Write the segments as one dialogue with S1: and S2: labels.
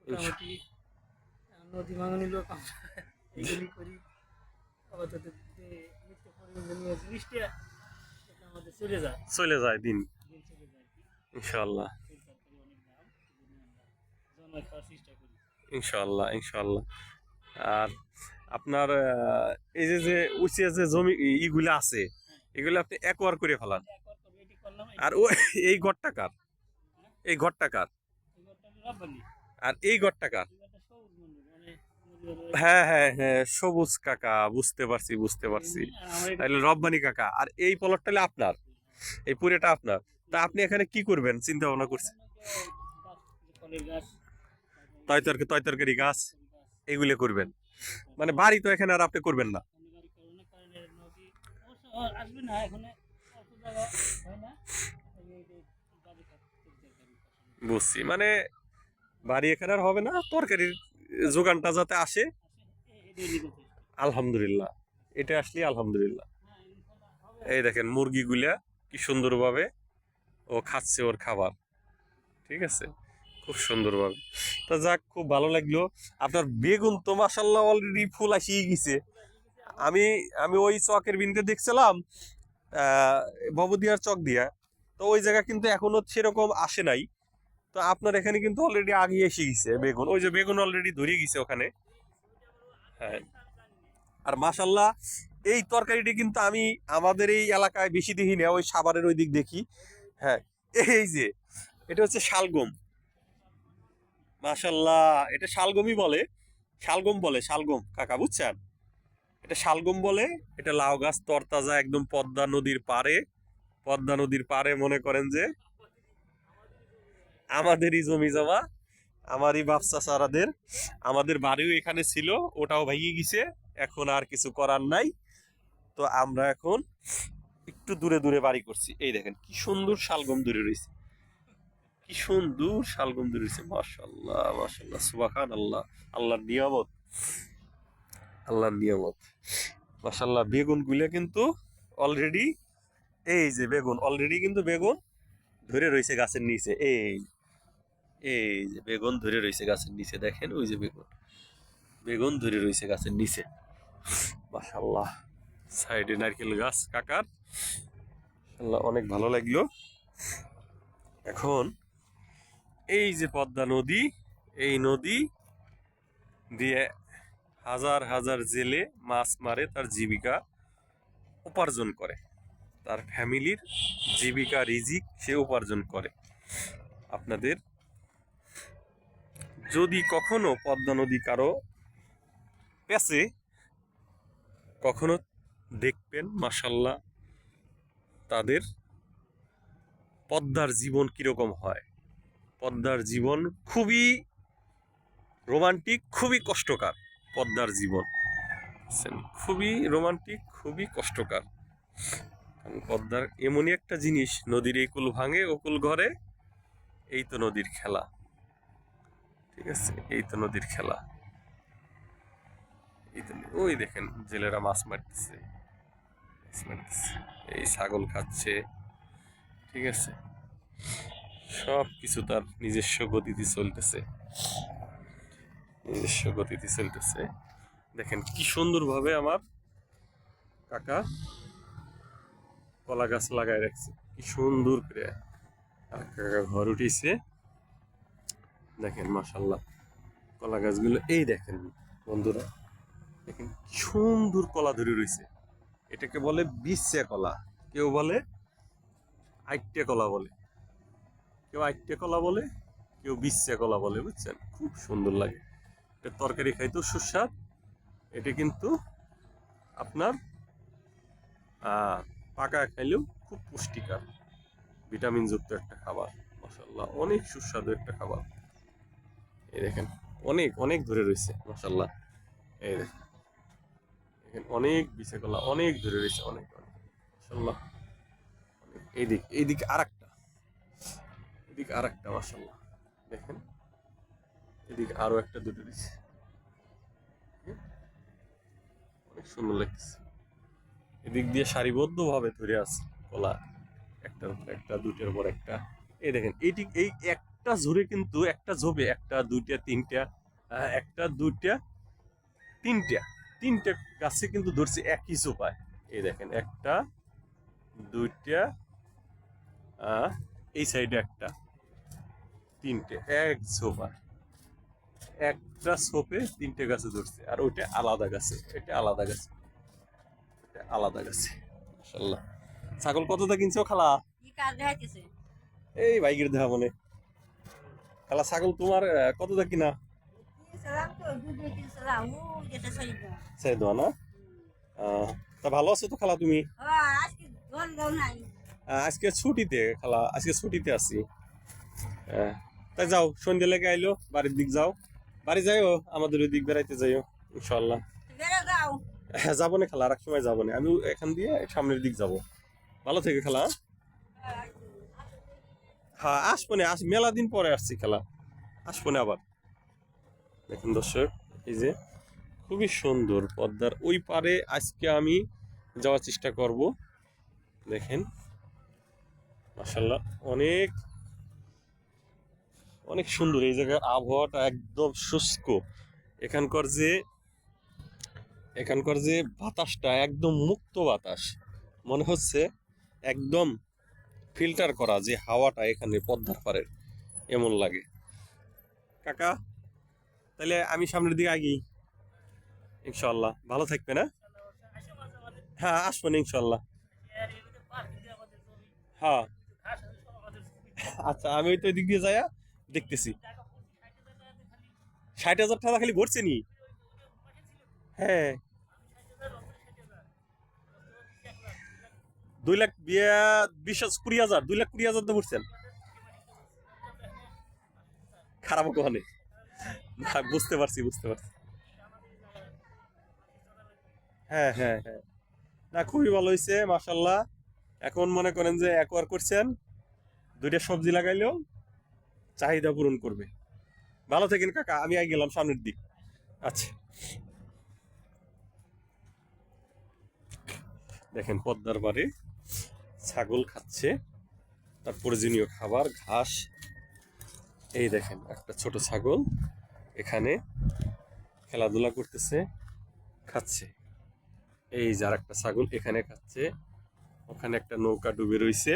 S1: মোটামুটি নদী ভাঙানিলেও কাম এগুলি করি আপাতত নিত্য প্রয়োজনীয় জিনিসটা এটা আমাদের চলে যায়
S2: চলে যায় দিন
S1: দিন চলে যায় কি
S2: ইনশাআল্লাহ
S1: তরকারি অনেক দাম সেজন্য আমরা জমায় খাওয়ার চেষ্টা করি।
S2: ইনশাআল্লাহ ইনশাআল্লাহ। আর আপনার এই যে যে উচিয়ে যে জমি ইগুলা আছে
S1: হ্যাঁ,
S2: এগুলো আপনি একবার করে ফেলান।
S1: এটা একবার করবো, এটি করলাম,
S2: আর
S1: এটি
S2: ও এই ঘরটা কার?
S1: হ্যাঁ,
S2: এই ঘরটা কার?
S1: এই ঘরটা হলো রাব্বানি,
S2: আর এই ঘরটা কার?
S1: এই ঘরটা সবুজ মন্দির মানে নদীর
S2: হ্যাঁ হ্যাঁ হ্যাঁ, সবুজ কাকা, বুঝতে পারছি বুঝতে পারছি।
S1: এমনি, আর আমার এটা
S2: তাহলে রব্বানি কাকা, আর এই প্লটটা হলে আপনার,
S1: হ্যাঁ,
S2: এই পুরোটা আপনার। তা আপনি এখানে কি করবেন চিন্তা ভাবনা করছেন?
S1: গাছ, ফলের গাছ,
S2: তয় তরকারি গাছ
S1: ফুল গাছ,
S2: এগুলো করবেন, মানে বাড়ি তো এখানে আর আপনি করবেন না।
S1: গাড়ি করবো না কারণ এর নদী অবশ্য আসবে না এখন, অত জায়গা হয় না, এই যে বাড়ি খাচ্ছে তরকারি ফসল
S2: বুঝছি, মানে বাড়ি এখানে আর হবে না, তরকারির যোগানটা যাতে আসে।
S1: ডেইলি করতে
S2: আলহামদুলিল্লাহ, এটা আসলে আলহামদুলিল্লাহ।
S1: হ্যাঁ ইনশাল্লাহ হবে।
S2: এই দেখেন মুরগিগুলা কি সুন্দরভাবে ও খাচ্ছে ওর খাবার, ঠিক আছে, খুব সুন্দরভাবে। তা যাক, খুব ভালো লাগলো। আপনার বেগুন তো মাশাল্লাহ অলরেডি ফুল আসিয়ে গেছে। আমি আমি ওই চকের বিনতে দেখছিলাম, আহ ভবদিয়ার চক দিয়া, তো ওই জায়গা কিন্তু এখনো সেরকম আসে নাই। তো আপনার এখানে কিন্তু অলরেডি আগে এসে গেছে বেগুন, ওই যে বেগুন অলরেডি ধরে গেছে ওখানে। হ্যাঁ, আর মাশাল্লাহ এই তরকারিটি কিন্তু আমি আমাদের এই এলাকায় বেশি দেখি না, ওই সাভারের ওই দিক দেখি। হ্যাঁ, এই যে এটা হচ্ছে শালগম, মাশাল্লাহ এটা শালগমই বলে, শালগম বলে, শালগম কাকা, বুঝছেন? এটা শালগম বলে। এটা লাউ গাছ, তরতাজা, একদম পদ্মা নদীর পাড়ে, পদ্মা নদীর পাড়ে মনে করেন যে আমাদেরই জমি জমা, আমারই বাপ চাচারাদের। আমাদের বাড়িও এখানে ছিল, ওটাও ভেঙে গেছে, এখন আর কিছু করার নাই। তো আমরা এখন একটু দূরে দূরে বাড়ি করছি। এই দেখেন কি সুন্দর শালগম ধরে রয়েছে, কি সুন্দর শালগম ধরে রয়েছে, মাশাল্লাহ মাশাল্লাহ, সুবহান আল্লাহ, আল্লাহর নিয়ামত, আল্লাহর নিয়ামত। মাশাল্লাহ বেগুন গুলা কিন্তু অলরেডি, এই যে বেগুন অলরেডি কিন্তু বেগুন ধরে রয়েছে গাছের নিচে। এই এই যে বেগুন ধরে রয়েছে গাছের নিচে, দেখেন ওই যে বেগুন, বেগুন ধরে রয়েছে গাছের নিচে, মাশাল্লাহ। সাইডে নারকেল গাছ কাকার, মাশাল্লাহ অনেক ভালো লাগলো। এখন এই যে পদ্মা নদী, এই নদী দিয়ে হাজার হাজার জেলে মাছ মারে, তার জীবিকা উপার্জন করে, তার ফ্যামিলির জীবিকা রিজিক সে উপার্জন করে। আপনাদের যদি কখনো পদ্মা নদী কারো পেছে, কখনো দেখবেন মাশাল্লাহ তাদের পদ্মার জীবন কিরকম হয়। পদ্মার জীবন খুবই রোমান্টিক, খুবই কষ্টকর। পদ্মার জীবন বুঝছেন? খুবই রোমান্টিক, খুবই কষ্টকর। কারণ পদ্মার এমনই একটা জিনিস, নদীর এই কুল ভাঙে ও কুল ঘরে, এই তো নদীর খেলা, ঠিক আছে, এই তো নদীর খেলা। এই তো, ওই দেখেন জেলেরা মাছ মারতেছে, মাছ মারতেছে, এই ছাগল খাচ্ছে, ঠিক আছে, সব কিছু তার নিজস্ব গতিতে চলতেছে, নিজস্ব গতিতে চলতেছে। দেখেন কি সুন্দরভাবে আমার কাকা কলা গাছ লাগাই রাখছে, কি সুন্দর করে। আর কাকা ঘর উঠিছে, দেখেন মাশাল্লাহ কলা গাছগুলো, এই দেখেন বন্ধুরা, দেখেন কি সুন্দর কলা ধরে রয়েছে। এটাকে বলে বিচ্ছা কলা, কেউ বলে আইট্যা কলা বলে, কেউ আইট্যা কলা বলে, কেউ বিচ্ছা কলা বলে, বুঝছেন? খুব সুন্দর লাগে, এটা তরকারি খাইতেও সুস্বাদ। এটা কিন্তু আপনার পাকা খাইলেও খুব পুষ্টিকর, ভিটামিন যুক্ত একটা খাবার, মাশাল্লাহ অনেক সুস্বাদু একটা খাবার। এই দেখেন অনেক অনেক ধরে রয়েছে মাশাল্লাহ, এই দেখেন, দেখেন অনেক বিছে কলা অনেক ধরে রয়েছে, অনেক অনেক মাশাল্লাহ। এইদিক এইদিকে আর একটা, এদিকে আর একটা মাশাল্লাহ, দেখেন এদিকে আরো একটা দুটো রয়েছে, অনেক সুন্দর লাগছে। এদিক দিয়ে সারিবদ্ধ ভাবে ধরে আছে কলা, একটার উপর একটা, দুটোর উপর একটা। এই দেখেন এইটি এই এক একটা ঝুড়ে কিন্তু একটা ঝোপে একটা দুইটা তিনটা একটা দুইটা তিনটা তিনটা গাছে কিন্তু ধরছে একই ঝোপায়। এই দেখেন একটা দুইটা এই সাইডে একটা তিনটে এক ঝোপা একটা ছোপে তিনটে গাছে ধরছে আর ওইটা আলাদা গাছে এটা আলাদা গাছে এটা আলাদা গাছে মাশাআল্লাহ। ছাগল কতটা কিনছো খালা?
S3: কি কাজ দেখাইতেছে?
S2: এই বাইকের দেখা মনে খালা ছাগল তোমার কতটা কিনা?
S3: কিনছিলাম তো, দুধে কিনছিলাম, ও যেটা সেইটা।
S2: সেই দোয়া না তা ভালো আছো তো খালা তুমি?
S3: আজকে জল দাও নাই।
S2: আজকে ছুটিতে খালা আজকে ছুটিতে আছি। তাই যাও সন্ধ্যা লেগে আইলো বাড়ির দিক যাও বাড়ি যাইও আমাদের ওই দিক বেড়াইতে যাইও ইনশাল্লাহ।
S3: বেড়ে যাও।
S2: হ্যাঁ যাবো না খালা আর এক সময় যাবো না আমি এখান দিয়ে সামনের দিক যাব। ভালো থেকে খালা। হ্যাঁ আসবো না মেলা দিন পরে আসছি খালা আসবো না আবার। দেখুন দর্শক এই যে খুবই সুন্দর পদ্মার ওই পারে আজকে আমি যাওয়ার চেষ্টা করব। দেখেন মাশাআল্লাহ অনেক অনেক সুন্দর এই জায়গার আবহাওয়াটা একদম শুষ্ক। এখানকার যে বাতাসটা একদম মুক্ত বাতাস মনে হচ্ছে একদম ফিল্টার করা যে হাওয়াটা এখানে পদ্মার পাড়ের এমন লাগে। কাকা তাহলে আমি সামনের দিকে আগি ইনশাল্লাহ ভালো থাকবে না?
S1: আসে মাঝে মাঝে
S2: হ্যাঁ আসবো না ইনশাল্লাহ।
S1: আর এমনিতে পার্ক দিয়ে আমাদের জমি
S2: হ্যাঁ
S1: ঘাস আছে সব আমাদের জমি
S2: আচ্ছা আমি ওই তো দিক দিয়ে যাইয়া দেখতেছি।
S1: টাকা 50,000 খালি
S2: 60,000 টাকা খালি ভরছে নি? হ্যাঁ 2 লাখ 20,000 2,20,000 তো ভরছেন। খারাপ কখনে না বুঝতে পারছি হ্যাঁ হ্যাঁ হ্যাঁ না খুবই ভালো হয়েছে মাশাল্লাহ। এখন মনে করেন যে একবার করছেন দুইটা সবজি লাগাইলেও চাহিদা পূরণ করবে। ভালো থাকেন কাকা আমি আই গেলাম সামনের দিক। আচ্ছা দেখেন পদ্মার পাড়ে ছাগল খাচ্ছে তার প্রয়োজনীয় খাবার ঘাস। এই দেখেন একটা ছোট ছাগল এখানে খেলাধুলা করতেছে খাচ্ছে। এই যে আর একটা ছাগল এখানে খাচ্ছে। ওখানে একটা নৌকা ডুবে রইছে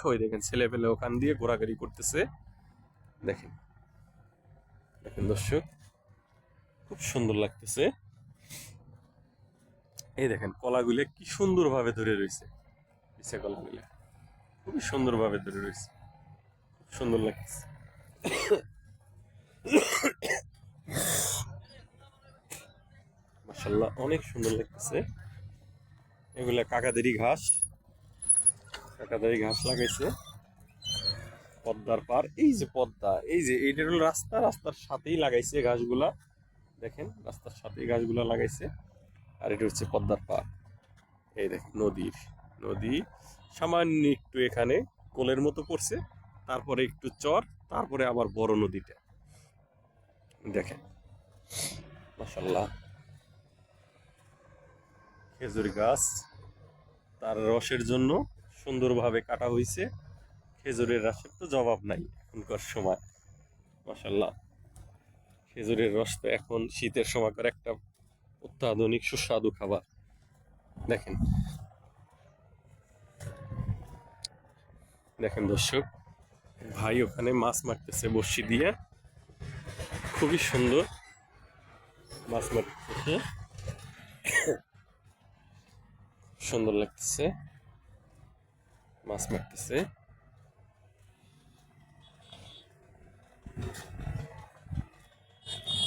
S2: ওই দেখেন ছেলে পেলে ওখান দিয়ে ঘোরাঘুরি করতেছে। দেখেন দেখেন দর্শক খুব সুন্দর লাগতেছে। এই দেখেন কলাগুলো কি সুন্দর ভাবে ধরে রয়েছে পিছে কলাগুলো খুবই সুন্দর ভাবে ধরে রয়েছে খুব সুন্দর লাগতেছে। মাশাআল্লাহ অনেক সুন্দর লাগতেছে। এগুলা কাকাদেরই ঘাস লাগাইছে পদ্মার পার। এই যে পদ্মা এই যে এইটা হলো রাস্তার সাথেই লাগাইছে ঘাসগুলা। দেখেন রাস্তার সাথেই ঘাসগুলা লাগাইছে আর এটা হচ্ছে পদ্মার পার। এই দেখেন নদী সামান্য একটু এখানে কোলের মতো পড়ছে তারপরে একটু চর তারপরে আবার বড় নদীটা দেখেন মাশাআল্লাহ। খেজুর গাছ তার রসের জন্য সুন্দরভাবে কাটা হয়েছে। খেজুরের রসের তো জবাব নাই এখনকার সময় মাশাআল্লাহ। খেজুরের রস তো এখন শীতের সময়কার একটা অত্যাধুনিক সুস্বাদু খাবার। দেখেন দেখেন দর্শক ভাই ওখানে মাছ মারতেছে বড়শি দিয়ে খুবই সুন্দর মাছ মারতেছে সুন্দর লাগতেছে মাছ মারতেছে।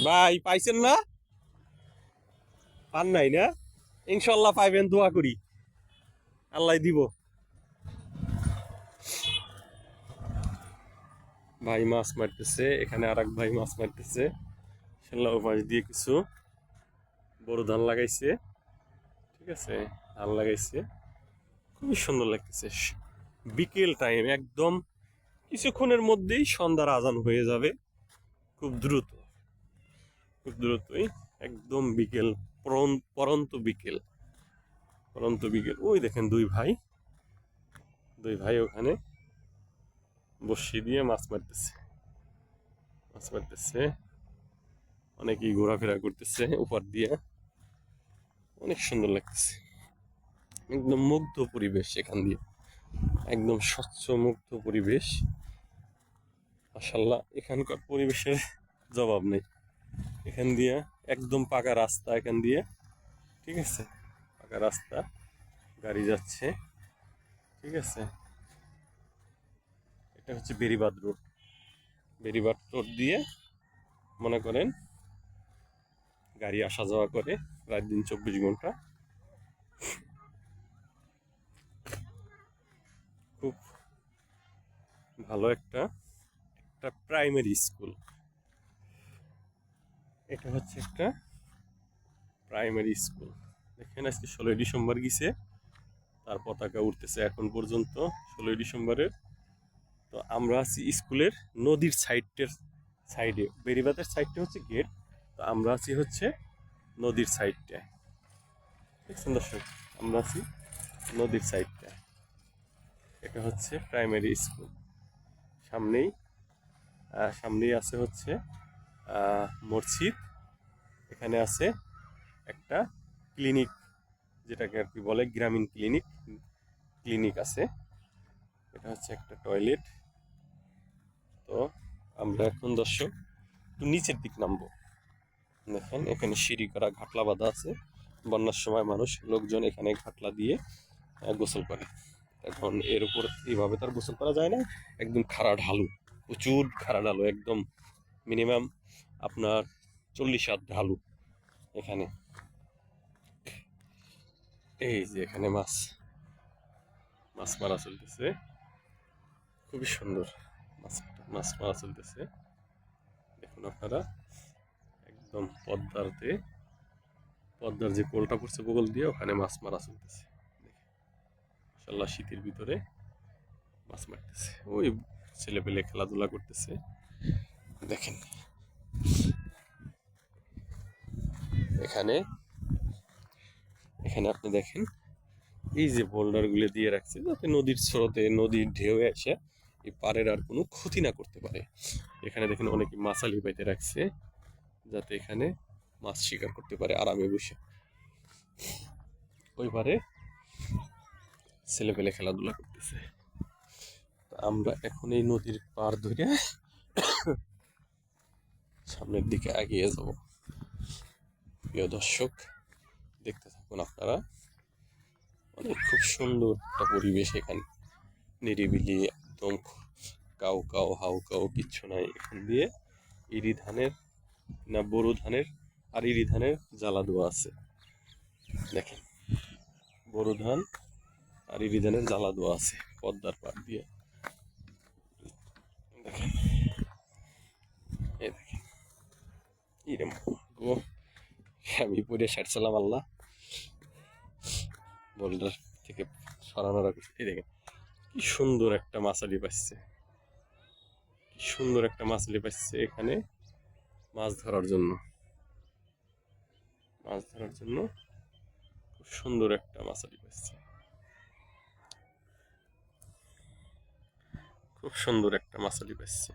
S2: ভাই পাইছেন না? পান নাই না? ইনশাল্লাহ পাইবেন দোয়া করি আল্লাহ দিব। ভাই মাছ মারতেছে এখানে আর এক ভাই মাছ মারতেছে। ইনশাল্লাহ ও পাশ দিয়ে কিছু বড় ধান লাগাইছে ঠিক আছে ধান লাগাইছে খুবই সুন্দর লাগতেছে। বিকেল টাইম একদম কিছুক্ষণের মধ্যেই সন্ধ্যার আজান হয়ে যাবে খুব দ্রুতই একদম বিকেল পরন্ত বিকেল ওই দেখেন দুই ভাই ওখানে বসি দিয়ে মাছ মারতেছে অনেকেই ঘোরাফেরা করতেছে উপর দিয়ে, অনেক সুন্দর লাগতেছে। একদম মুগ্ধ পরিবেশ এখান দিয়ে, একদম স্বচ্ছ মুগ্ধ পরিবেশ। মাশাআল্লাহ, এখানকার পরিবেশের জবাব নেই। এখান দিয়ে একদম পাকা রাস্তা, এখান দিয়ে, ঠিক আছে, পাকা রাস্তা, গাড়ি যাচ্ছে, ঠিক আছে। এটা হচ্ছে বেরিবাদ রোড। বেরিবাদ রোড দিয়ে মনে করেন গাড়ি আসা যাওয়া করে রাত দিন 24 ঘন্টা। খুব ভালো একটা প্রাইমারি স্কুল। এটা হচ্ছে একটা প্রাইমারি স্কুল। দেখেন আজকে 16ই ডিসেম্বর গেছে, তার পতাকা উঠতেছে এখন পর্যন্ত 16ই ডিসেম্বরের। তো আমরা আছি স্কুলের নদীর সাইডে, বেরিবাদের সাইডটা হচ্ছে গেট, তো আমরা আছি হচ্ছে নদীর সাইডটায়। দেখছেন দর্শক, আমরা আছি নদীর সাইডটায়। এটা হচ্ছে প্রাইমারি স্কুল। সামনেই আছে হচ্ছে মসজিদ। এখানে আছে একটা ক্লিনিক, যেটাকে আর কি বলে গ্রামীণ ক্লিনিক আছে। এটা হচ্ছে একটা টয়লেট। তো আমরা এখন দর্শক একটু নিচের দিক নামবো। দেখেন এখানে সিঁড়ি করা ঘাটলা বাঁধা আছে। বন্যার সময় লোকজন এখানে ঘাটলা দিয়ে গোসল করে। এখন এর উপর এইভাবে তার গোসল করা যায় না, একদম খাড়া ঢালু, প্রচুর খাড়া ঢালু, একদম মিনিমাম আপনার 40 হাত ঢালু এখানে। এই যে এখানে মাছ মারা চলতেছে, খুবই সুন্দর মাছ মারা চলতেছে। দেখুন আপনারা, একদম পদ্মার যে কোলটা পড়ছে বগল দিয়ে, ওখানে মাছ মারা চলতেছে। মাশাআল্লাহ, শীতের ভিতরে মাছ মারতেছে, ওই ছেলে পেলে খেলাধুলা করতেছে। দেখেন এখানে আপনি দেখেন এই যে বোল্ডার গুলো দিয়ে রাখছে, যাতে নদীর স্রোতে, নদীর ঢেউ এসে এই পাড়ের আর কোনো ক্ষতি না করতে পারে। এখানে দেখেন অনেকে মাছালি পাইতে রাখছে, যাতে এখানে মাছ শিকার করতে পারে আরামে বসে। ওই পারে ছেলে পেলে খেলাধুলা করতেছে। আমরা এখন এই নদীর পার ধরে সামনের দিকে এগিয়ে যাব। প্রিয় দর্শক, দেখতে থাকুন আপনারা। খুব সুন্দর একটা পরিবেশ এখানে, নিরিবিলি একদম, কাউ কাউ হাউ কাউ কিচ্ছু নাই। এখান দিয়ে ইরি ধানের না বোরো ধানের আর ইরি ধানের জ্বালা দেওয়া আছে। দেখেন বোরো ধান আর ইরি ধানের জ্বালা দেওয়া আছে পদ্মার পাড় দিয়ে। দেখেন এই দেখেন, ইরে গো, আমি পরে সারছিলাম, আল্লাহ বোল্ডার থেকে সরানোর আগে। এই দেখেন কি সুন্দর একটা মাছালি পাচ্ছে, কি সুন্দর একটা মাছালি পাচ্ছে এখানে মাছ ধরার জন্য খুব সুন্দর একটা মাছালি পাচ্ছে, খুব সুন্দর একটা মাছালি পাচ্ছে।